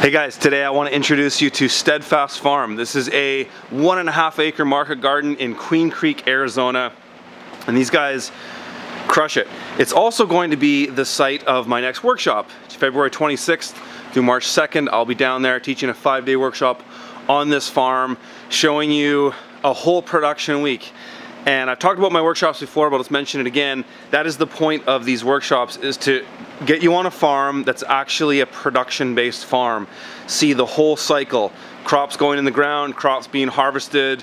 Hey guys, today I want to introduce you to Steadfast Farm. This is a 1.5 acre market garden in Queen Creek, Arizona, and these guys crush it. It's also going to be the site of my next workshop. It's February 26th through March 2nd. I'll be down there teaching a 5-day workshop on this farm, showing you a whole production week. And I've talked about my workshops before, but let's mention it again. That is the point of these workshops, is to get you on a farm that's actually a production-based farm. See the whole cycle. Crops going in the ground, crops being harvested,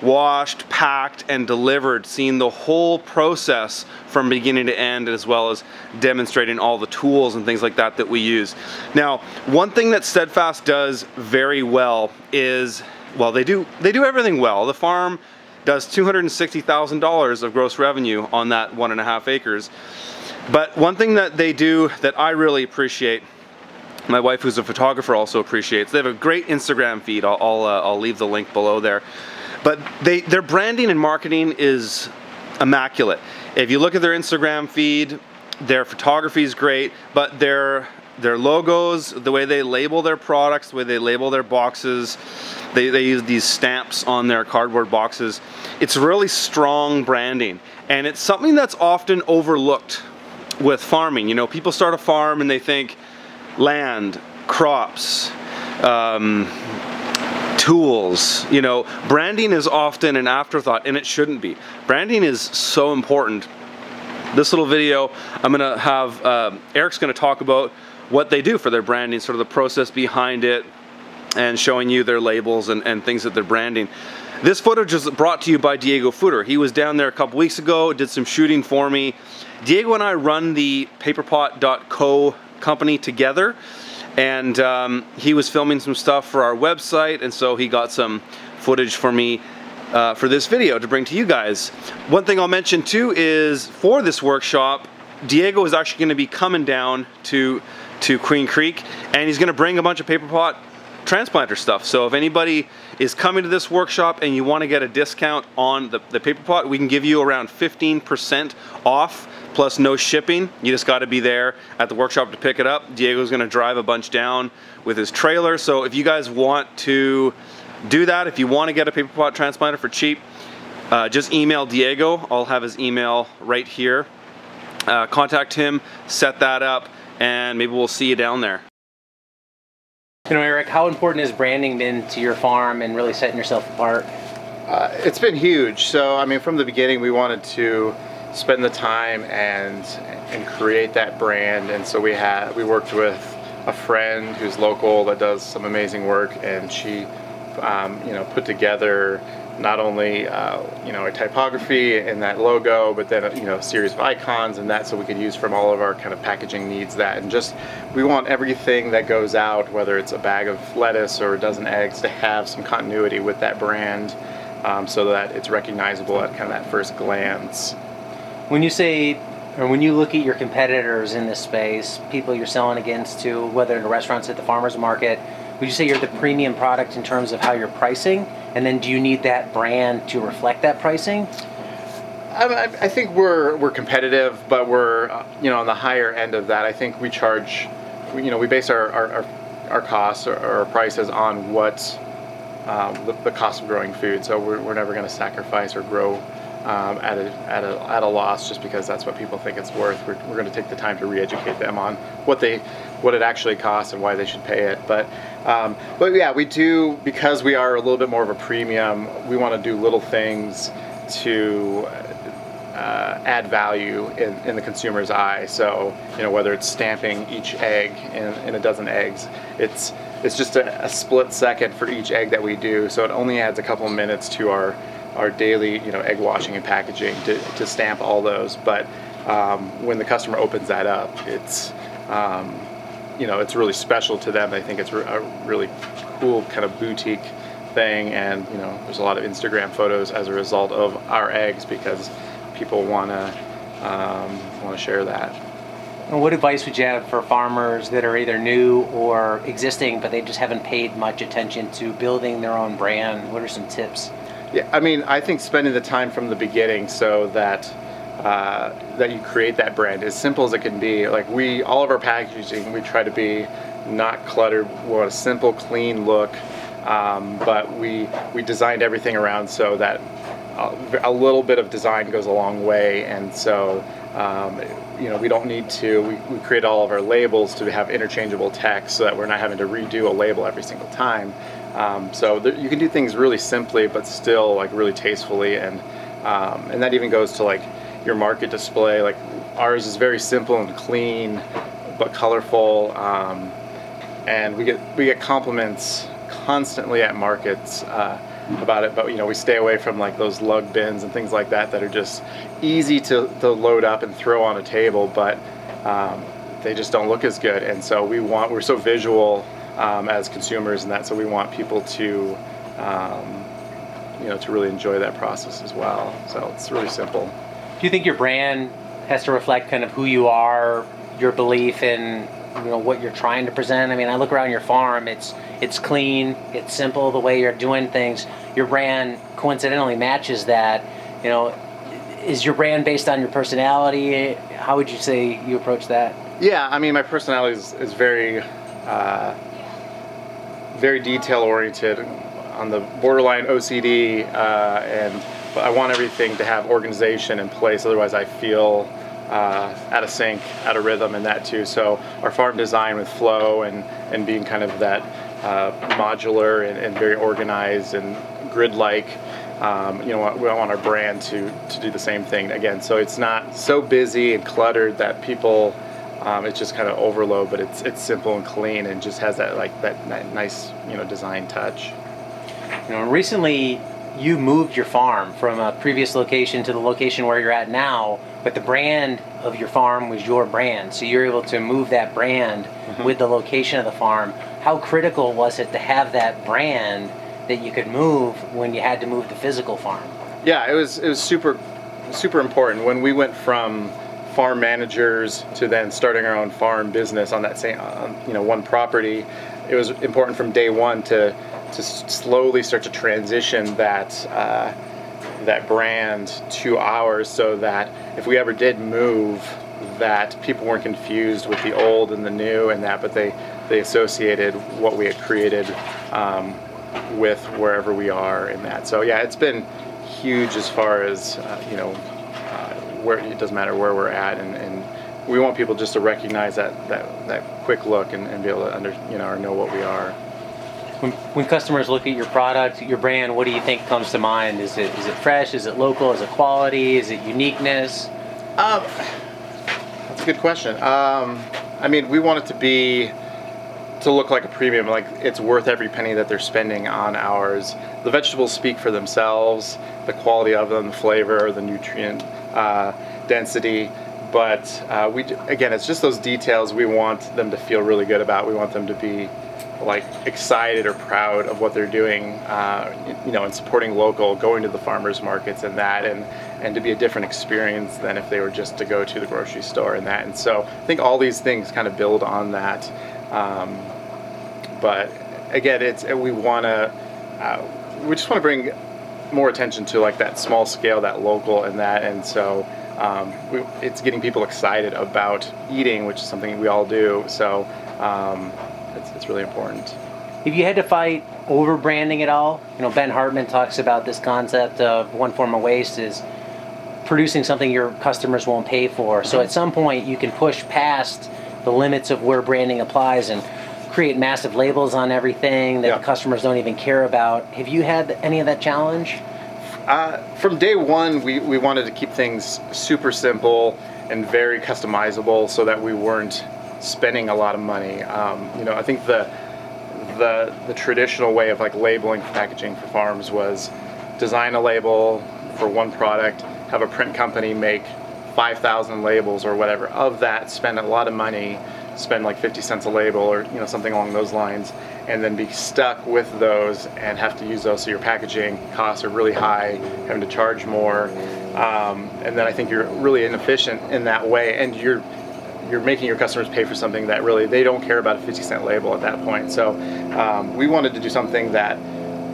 washed, packed, and delivered. Seeing the whole process from beginning to end, as well as demonstrating all the tools and things like that that we use. Now, one thing that Steadfast does very well is, well, they do everything well. The farm does $260,000 of gross revenue on that 1.5 acres. But one thing that they do that I really appreciate, my wife who's a photographer also appreciates, they have a great Instagram feed. I'll leave the link below there. But their branding and marketing is immaculate. If you look at their Instagram feed, their photography is great, but their logos, the way they label their products, the way they label their boxes, they use these stamps on their cardboard boxes. It's really strong branding, and it's something that's often overlooked with farming. You know, people start a farm and they think land, crops, tools. You know, branding is often an afterthought, and it shouldn't be. Branding is so important. This little video, I'm gonna have, Eric's gonna talk about what they do for their branding, sort of the process behind it, and showing you their labels and things that they're branding. This footage was brought to you by Diego Footer. He was down there a couple weeks ago, did some shooting for me. Diego and I run the paperpot.co company together, and he was filming some stuff for our website, and so he got some footage for me for this video to bring to you guys. One thing I'll mention too is, for this workshop, Diego is actually going to be coming down to Queen Creek, and he's going to bring a bunch of paper pot transplanter stuff. So if anybody is coming to this workshop and you want to get a discount on the paper pot, we can give you around 15% off plus no shipping. You just got to be there at the workshop to pick it up. Diego's going to drive a bunch down with his trailer. So if you guys want to do that, if you want to get a paper pot transplanter for cheap, just email Diego. I'll have his email right here. Contact him, set that up, and maybe we'll see you down there. You know, Eric, how important has branding been to your farm and really setting yourself apart? It's been huge. So, I mean, from the beginning, we wanted to spend the time and create that brand. And so we worked with a friend who's local that does some amazing work, and she, you know, put together not only you know, a typography and that logo, but then you know, a series of icons and that, so we could use from all of our kind of packaging needs that, and just we want everything that goes out, whether it's a bag of lettuce or a dozen eggs, to have some continuity with that brand, so that it's recognizable at kind of that first glance. When you say, or when you look at your competitors in this space, people you're selling against, to whether in the restaurants, at the farmers market, would you say you're the premium product in terms of how you're pricing? And then do you need that brand to reflect that pricing? I think we're competitive, but we're you know, on the higher end of that. I think we charge, you know, we base our costs or our prices on what the cost of growing food. So we're never going to sacrifice or grow at a loss just because that's what people think it's worth. We're going to take the time to re-educate them on what it actually costs and why they should pay it. But yeah, we do, because we are a little bit more of a premium, we want to do little things to add value in the consumer's eye. So, you know, whether it's stamping each egg in a dozen eggs, it's just a split second for each egg that we do. So it only adds a couple minutes to our daily, you know, egg washing and packaging to stamp all those. But when the customer opens that up, it's you know, it's really special to them. They think it's a really cool kind of boutique thing, and you know, there's a lot of Instagram photos as a result of our eggs because people want to share that. And what advice would you have for farmers that are either new or existing, but they just haven't paid much attention to building their own brand? What are some tips? Yeah, I mean, I think spending the time from the beginning so that that you create that brand, as simple as it can be. Like all of our packaging, we try to be not cluttered. We want a simple, clean look, but we designed everything around so that a little bit of design goes a long way, and so you know, we don't need to, we create all of our labels to have interchangeable text so that we're not having to redo a label every single time. So you can do things really simply but still like really tastefully, and that even goes to like your market display. Like ours is very simple and clean but colorful, and we get compliments constantly at markets about it, but you know, we stay away from like those lug bins and things like that are just easy to load up and throw on a table, but they just don't look as good. And so we're so visual as consumers, and that, so we want people to you know, to really enjoy that process as well. So it's really simple. Do you think your brand has to reflect kind of who you are, your belief in, you know, what you're trying to present? I mean, I look around your farm, it's clean, it's simple, the way you're doing things. Your brand coincidentally matches that. You know, is your brand based on your personality? How would you say you approach that? Yeah, I mean, my personality is very very detail oriented, on the borderline OCD, but I want everything to have organization in place, otherwise I feel out of sync, out of rhythm, and that too. So our farm design with flow and being kind of that modular and very organized and grid-like, you know, we want our brand to do the same thing again. So it's not so busy and cluttered that people, it's just kind of overload, but it's simple and clean and just has that that nice, you know, design touch. You know, recently you moved your farm from a previous location to the location where you're at now, but the brand of your farm was your brand, so you're able to move that brand with the location of the farm. How critical was it to have that brand that you could move when you had to move the physical farm? Yeah, it was super important. When we went from farm managers to then starting our own farm business on that same you know, one property, it was important from day one to slowly start to transition that that brand to ours, so that if we ever did move, that people weren't confused with the old and the new and that, but they associated what we had created with wherever we are in that. So yeah, it's been huge as far as you know, where it doesn't matter where we're at, and we want people just to recognize that quick look and be able to you know, or know what we are. When customers look at your product, your brand, what do you think comes to mind? Is it fresh? Is it local? Is it quality? Is it uniqueness? That's a good question. I mean, we want it to look like a premium, like it's worth every penny that they're spending on ours. The vegetables speak for themselves, the quality of them, the flavor, the nutrient density. But again, it's just those details we want them to feel really good about. We want them to be like excited or proud of what they're doing, you know, and supporting local, going to the farmers markets and that, and to be a different experience than if they were just to go to the grocery store and that. And so I think all these things kind of build on that. But again, we just want to bring more attention to like that small scale, that local and that. And so it's getting people excited about eating, which is something we all do. So it's really important. If you had to fight over branding at all, you know, Ben Hartman talks about this concept of one form of waste is producing something your customers won't pay for. So at some point you can push past the limits of where branding applies and create massive labels on everything that the customers don't even care about. Have you had any of that challenge? From day one, we wanted to keep things super simple and very customizable so that we weren't spending a lot of money. You know, I think the traditional way of like labeling packaging for farms was design a label for one product, have a print company make 5,000 labels or whatever of that, spend a lot of money, spend like 50 cents a label or, you know, something along those lines, and then be stuck with those and have to use those, so your packaging costs are really high, having to charge more, and then I think you're really inefficient in that way, and you're making your customers pay for something that really they don't care about a 50-cent label at that point. So we wanted to do something that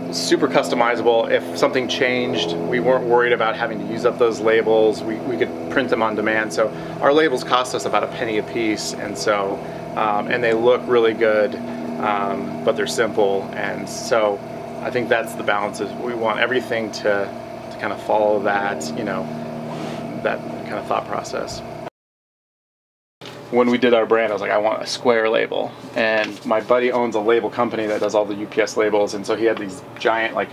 was super customizable. If something changed, we weren't worried about having to use up those labels. We could print them on demand. So our labels cost us about a penny a piece, and so and they look really good, but they're simple. And so I think that's the balance. Is we want everything to kind of follow that, you know, that kind of thought process. When we did our brand, I was like, I want a square label. And my buddy owns a label company that does all the UPS labels, and so he had these giant like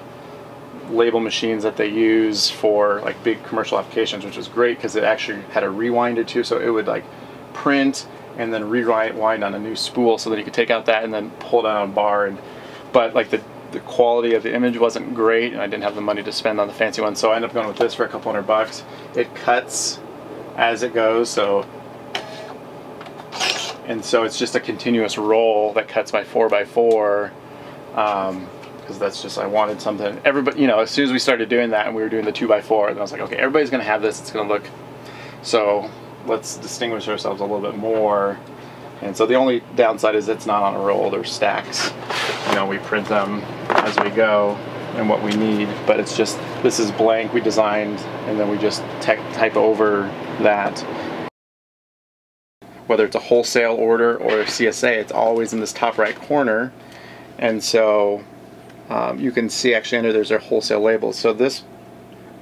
label machines that they use for like big commercial applications, which was great because it actually had a rewinder too, so it would like print and then rewind on a new spool, so that you could take out that and then pull down a bar. And but like the quality of the image wasn't great, and I didn't have the money to spend on the fancy one, so I ended up going with this for a couple $100. It cuts as it goes, so it's just a continuous roll that cuts my 4x4, because that's just, I wanted something. Everybody, you know, as soon as we started doing that and we were doing the 2x4, then I was like, okay, everybody's gonna have this, it's gonna look, so let's distinguish ourselves a little bit more. And so the only downside is it's not on a roll, they're stacks. You know, we print them as we go and what we need, but it's just, this is blank, we designed, and then we just type over that. Whether it's a wholesale order or a CSA, it's always in this top right corner. And so you can see actually under there's our wholesale labels. So this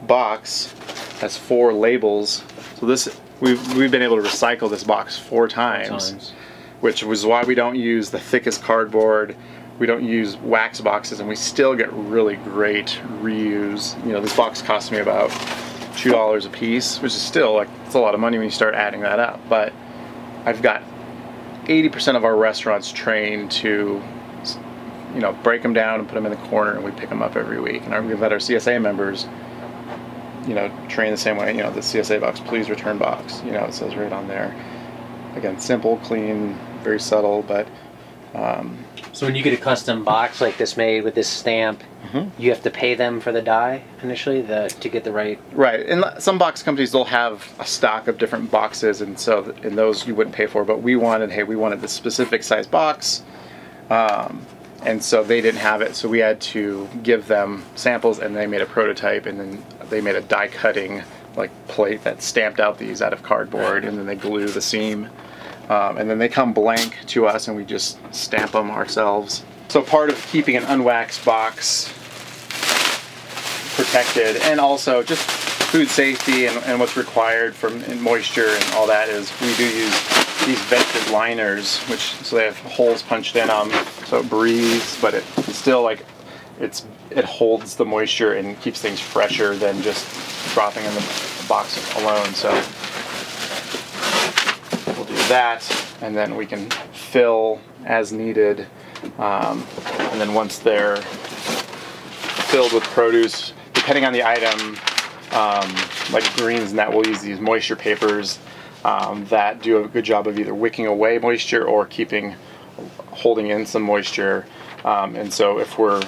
box has 4 labels. So this, we've been able to recycle this box 4 times. Which was why we don't use the thickest cardboard. We don't use wax boxes, and we still get really great reuse. You know, this box cost me about $2 a piece, which is still like, it's a lot of money when you start adding that up. But I've got 80% of our restaurants trained to, you know, break them down and put them in the corner, and we pick them up every week. And we've had our CSA members, you know, train the same way. You know, the CSA box, please return box. You know, it says right on there. Again, simple, clean, very subtle, but so when you get a custom box like this made with this stamp, you have to pay them for the die initially to get the right. Right, and some box companies, they'll have a stock of different boxes, and so in those you wouldn't pay for. But we wanted, hey, we wanted the specific size box, and so they didn't have it, so we had to give them samples, and they made a prototype, and then they made a die cutting like plate that stamped out these out of cardboard, and then they glue the seam. And then they come blank to us, and we just stamp them ourselves. So part of keeping an unwaxed box protected, and also just food safety and what's required for moisture and all that, is we do use these vented liners, which, so they have holes punched in them, so it breathes, but it still, like, it holds the moisture and keeps things fresher than just dropping in the box alone. So we'll do that, and then we can fill as needed, and then once they're filled with produce, depending on the item, like greens and that, we'll use these moisture papers that do a good job of either wicking away moisture or holding in some moisture. And so if we're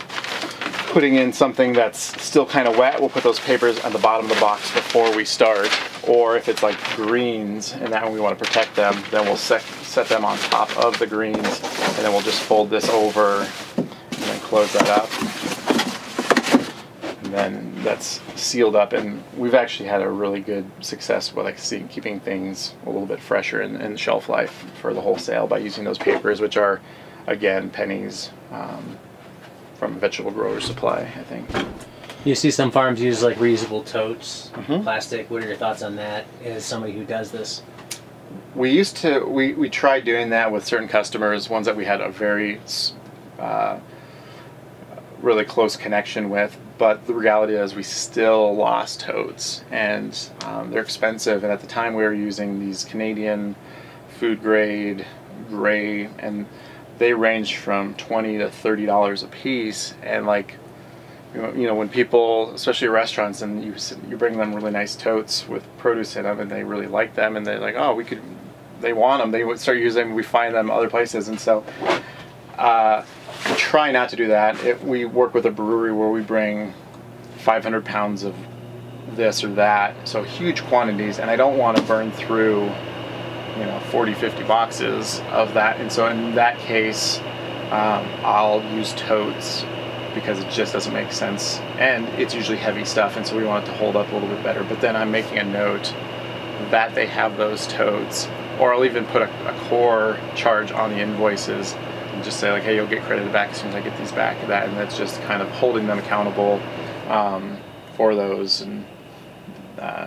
putting in something that's still kind of wet, we'll put those papers on the bottom of the box before we start. Or if it's like greens and that one we want to protect them, then we'll set them on top of the greens, and then we'll just fold this over and then close that up. And then that's sealed up, and we've actually had a really good success with keeping things a little bit fresher in shelf life for the wholesale by using those papers, which are, again, pennies from Vegetable Growers Supply, I think. You see some farms use like reusable totes, plastic. What are your thoughts on that as somebody who does this? We tried doing that with certain customers, ones that we had a very really close connection with, but the reality is we still lost totes, and they're expensive, and at the time we were using these Canadian food grade gray, and they range from $20 to $30 a piece. And like, you know, when people, especially restaurants, and you bring them really nice totes with produce in them, and they really like them, and they're like, oh, they want them, they would start using them, we find them other places. And so we try not to do that. We work with a brewery where we bring 500 pounds of this or that, so huge quantities, and I don't want to burn through, you know, 40, 50 boxes of that. And so in that case, I'll use totes, because it just doesn't make sense, and it's usually heavy stuff, and so we want it to hold up a little bit better. But then I'm making a note that they have those totes, or I'll even put a core charge on the invoices and just say like, hey, you'll get credited back as soon as I get these back. And that's just kind of holding them accountable for those. And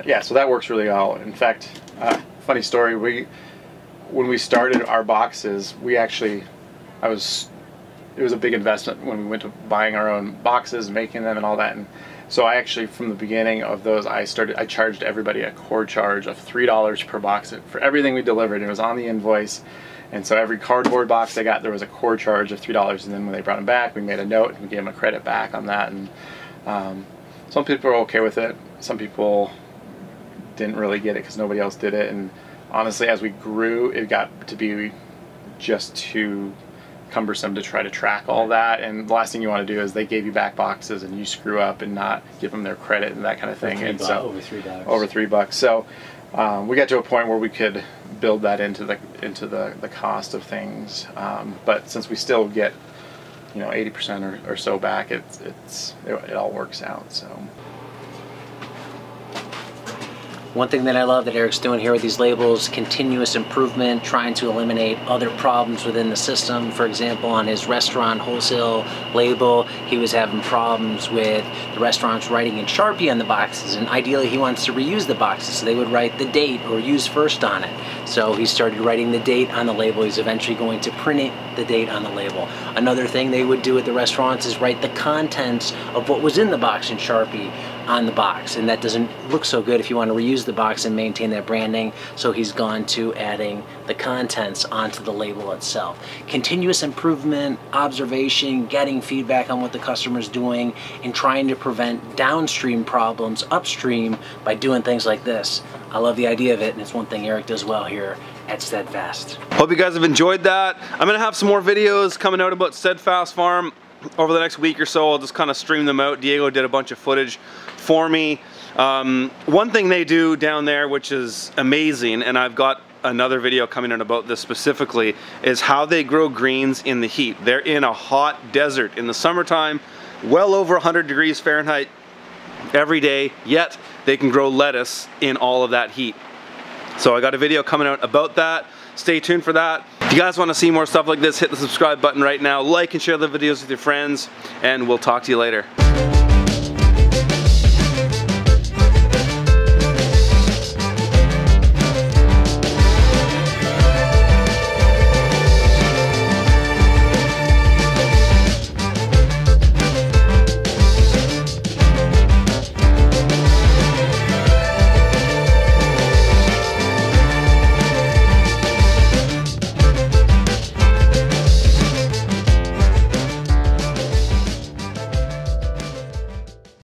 yeah, so that works really well. In fact, funny story, when we started our boxes, it was a big investment when we went to buying our own boxes, making them and all that. And so I actually, from the beginning of those, I charged everybody a core charge of $3 per box for everything we delivered. It was on the invoice. And so every cardboard box they got, there was a core charge of $3. And then when they brought them back, we made a note and we gave them a credit back on that. And some people are okay with it. Some people didn't really get it because nobody else did it. And honestly, as we grew, it got to be just too cumbersome to try to track all that, and the last thing you want to do is they gave you back boxes and you screw up and not give them their credit and that kind of thing. And so over $3. Over $3. So we got to a point where we could build that into the cost of things, but since we still get 80% or so back, it all works out. So. One thing that I love that Eric's doing here with these labels, continuous improvement, trying to eliminate other problems within the system. For example, on his restaurant wholesale label, he was having problems with the restaurants writing in Sharpie on the boxes, and ideally he wants to reuse the boxes, so they would write the date or use first on it. So he started writing the date on the label. He's eventually going to print the date on the label. Another thing they would do at the restaurants is write the contents of what was in the box in Sharpie on the box, and that doesn't look so good if you want to reuse the box and maintain that branding. So he's gone to adding the contents onto the label itself. Continuous improvement, observation, getting feedback on what the customer's doing, and trying to prevent downstream problems upstream by doing things like this. I love the idea of it, and it's one thing Eric does well here at Steadfast. Hope you guys have enjoyed that. I'm gonna have some more videos coming out about Steadfast Farm over the next week or so. I'll just kind of stream them out. Diego did a bunch of footage for me. One thing they do down there, which is amazing, and I've got another video coming in about this specifically, is how they grow greens in the heat. They're in a hot desert in the summertime, well over 100 degrees Fahrenheit every day, yet they can grow lettuce in all of that heat. So I got a video coming out about that. Stay tuned for that. If you guys want to see more stuff like this, hit the subscribe button right now, like and share the videos with your friends, and we'll talk to you later.